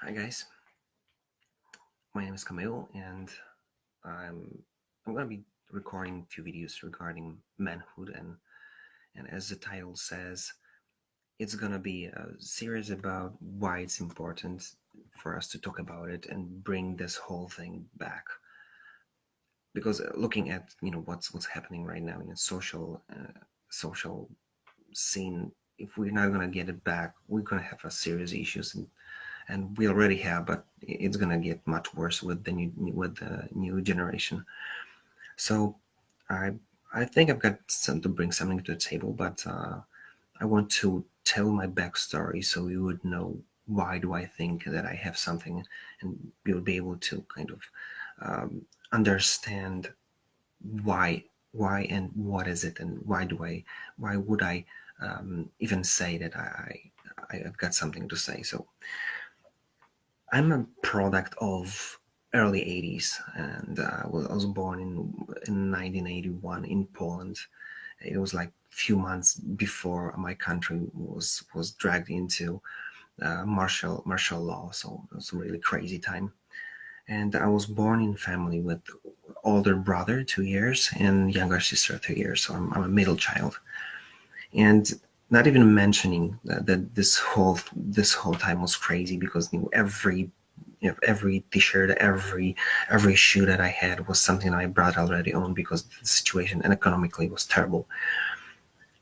Hi guys, my name is Camille, and I'm I'm gonna be recording a few videos regarding manhood, and as the title says, it's gonna be a series about why it's important for us to talk about it and bring this whole thing back. Because looking at what's happening right now in the social scene, if we're not gonna get it back, we're gonna have a serious issues, and we already have, but it's gonna get much worse with the new generation. So I I think I've got some to bring something to the table, but I want to tell my backstory so you would know why do I think that I have something, and you'll be able to kind of understand why and what is it, and why would I even say that I've got something to say. So I'm a product of early 80s, and I was born in 1981 in Poland. It was like few months before my country was dragged into martial law, so it was a really crazy time. And I was born in family with older brother 2 years and younger sister 2 years, so I'm a middle child. And not even mentioning that this whole time was crazy, because every t-shirt, every shoe that I had was something that I brought already owned, because the situation and economically was terrible.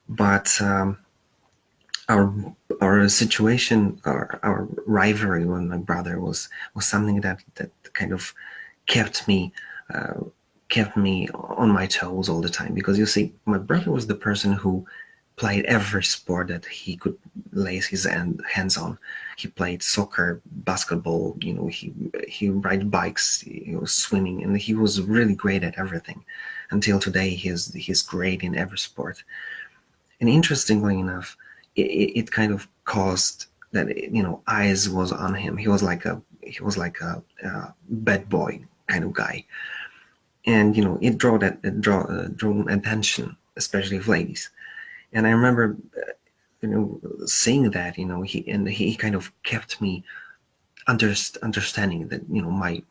But our our situation, our rivalry with my brother was something that kind of kept me uh, kept me on my toes all the time. Because you see, my brother was the person who played every sport that he could lay his hands on. He played soccer, basketball, he ride bikes, swimming, and he was really great at everything. Until today, he's great in every sport. And interestingly enough, it kind of caused that, eyes was on him. He was like a bad boy kind of guy, and it drew attention, especially of ladies. And I remember, seeing that, he kind of kept me understanding that,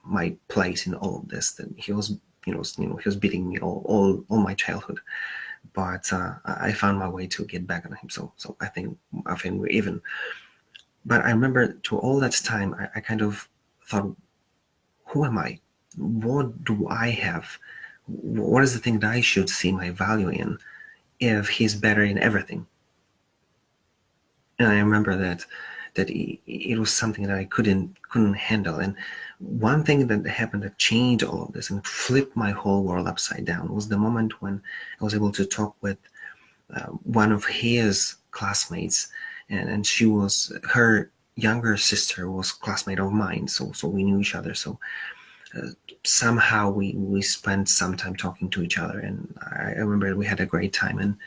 my place in all of this. That he was beating me all my childhood, but I found my way to get back on him. So I think we're even. But I remember, to all that time, I kind of thought, who am I? What do I have? What is the thing that I should see my value in if he's better in everything? And I remember that it was something that I couldn't handle. And one thing that happened that changed all of this and flipped my whole world upside down was the moment when I was able to talk with one of his classmates, and her younger sister was classmate of mine, so we knew each other. So uh, somehow we spent some time talking to each other, and I remember we had a great time.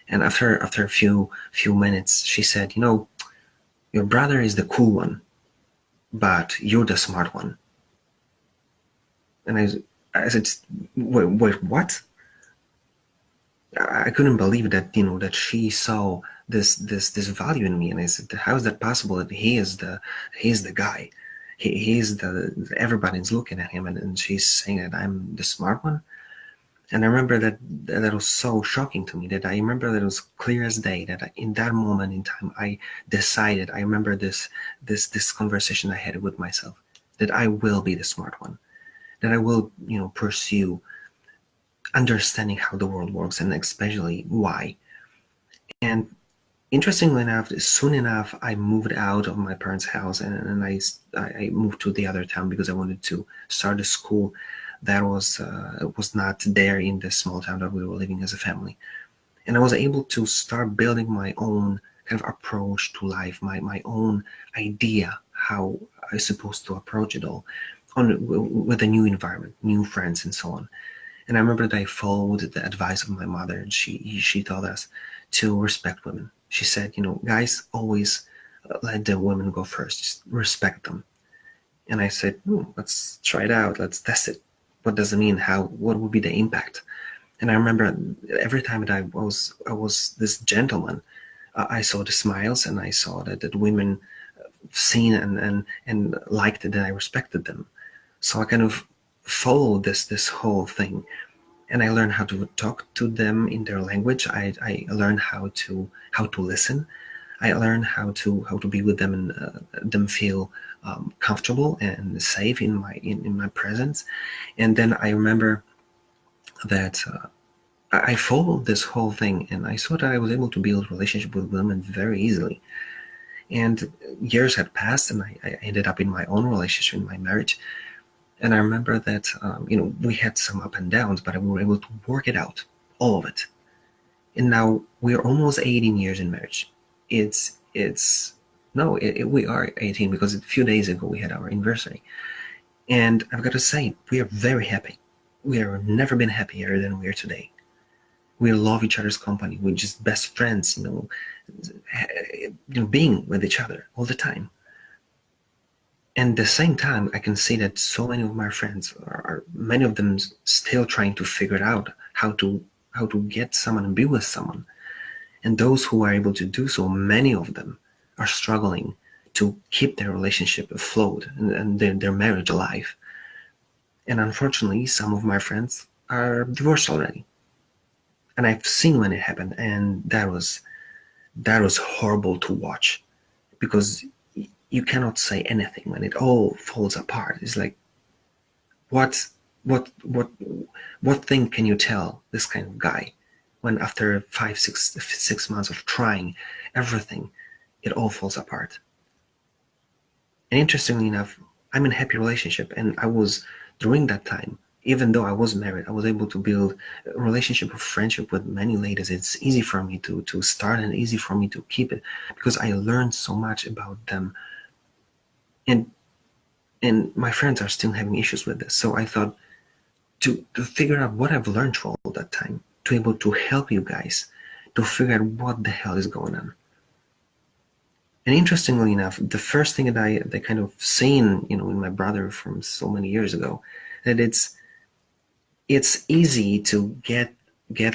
And after a few minutes, she said, your brother is the cool one, but you're the smart one. And I said, wait, what? I couldn't believe that, that she saw this value in me. And I said, how is that possible? That he's the guy. He's the everybody's looking at him, and she's saying that I'm the smart one. And I remember that was so shocking to me, that I remember that it was clear as day, that in that moment in time I decided. I remember this conversation I had with myself, that I will be the smart one, that I will, pursue understanding how the world works, and especially why. And interestingly enough, soon enough, I moved out of my parents' house, and I moved to the other town, because I wanted to start a school that was not there in the small town that we were living as a family. And I was able to start building my own kind of approach to life, my own idea how I supposed to approach it all, with a new environment, new friends, and so on. And I remember that I followed the advice of my mother, and she told us to respect women. She said, guys, always let the women go first. Just respect them. And I said, let's try it out. Let's test it. What does it mean? What would be the impact? And I remember every time that I was this gentleman, I saw the smiles, and I saw that women seen and liked that I respected them. So I kind of followed this whole thing, and I learned how to talk to them in their language. I learned how to listen. I learned how to be with them and them feel comfortable and safe in my presence. And then I remember that I followed this whole thing, and I saw that I was able to build relationship with women very easily. And years had passed, and I ended up in my own relationship, in my marriage. And I remember that we had some up and downs, but we were able to work it out, all of it. And now we're almost 18 years in marriage. It's no, we are 18 because a few days ago we had our anniversary. And I've got to say, we are very happy. We have never been happier than we are today. We love each other's company. We're just best friends, being with each other all the time. And at the same time, I can see that so many of my friends are many of them still trying to figure out how to get someone and be with someone. And those who are able to do so, many of them are struggling to keep their relationship afloat and their marriage alive. And unfortunately, some of my friends are divorced already. And I've seen when it happened, and that was horrible to watch, because you cannot say anything when it all falls apart. It's like, what what what what thing can you tell this kind of guy when after 5 6 months of trying everything, it all falls apart? And interestingly enough, I'm in a happy relationship, and I was, during that time, even though I was married, I was able to build a relationship of friendship with many ladies. It's easy for me to start and easy for me to keep it, because I learned so much about them. And and my friends are still having issues with this. So I thought, to figure out what I've learned for all that time, to able to help you guys to figure out what the hell is going on. And interestingly enough, the first thing that I kind of seen, in my brother from so many years ago, that it's easy to get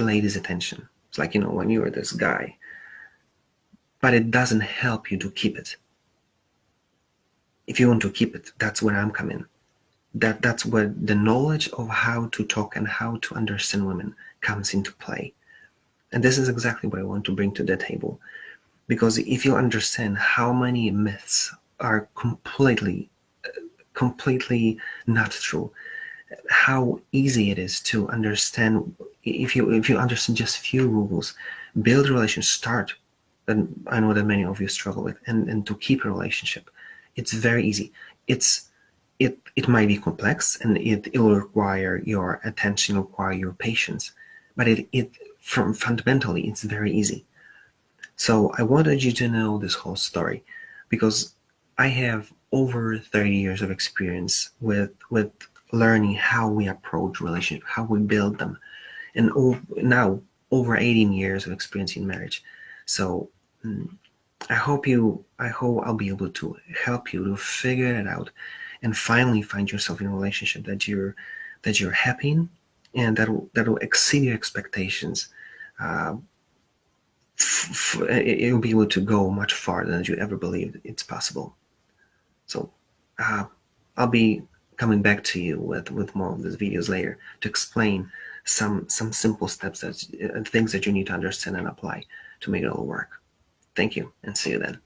ladies' attention. It's like, when you're this guy, but it doesn't help you to keep it. If you want to keep it, that's where I'm coming. That's where the knowledge of how to talk and how to understand women comes into play. And this is exactly what I want to bring to the table. Because if you understand how many myths are completely not true, how easy it is to understand, if you understand just few rules, build relations, start. And I know that many of you struggle with, and to keep a relationship, it's very easy. It might be complex, and it will require your attention, require your patience, but from fundamentally, it's very easy. So I wanted you to know this whole story, because I have over 30 years of experience with learning how we approach relationships, how we build them, and now over 18 years of experience in marriage. So I hope I'll be able to help you to figure it out and finally find yourself in a relationship that you're happy in, and that will exceed your expectations. Uh, You'll be able to go much farther than you ever believed it's possible. So uh, I'll be coming back to you with more of these videos later to explain some simple steps, that things that you need to understand and apply to make it all work. Thank you, and see you then.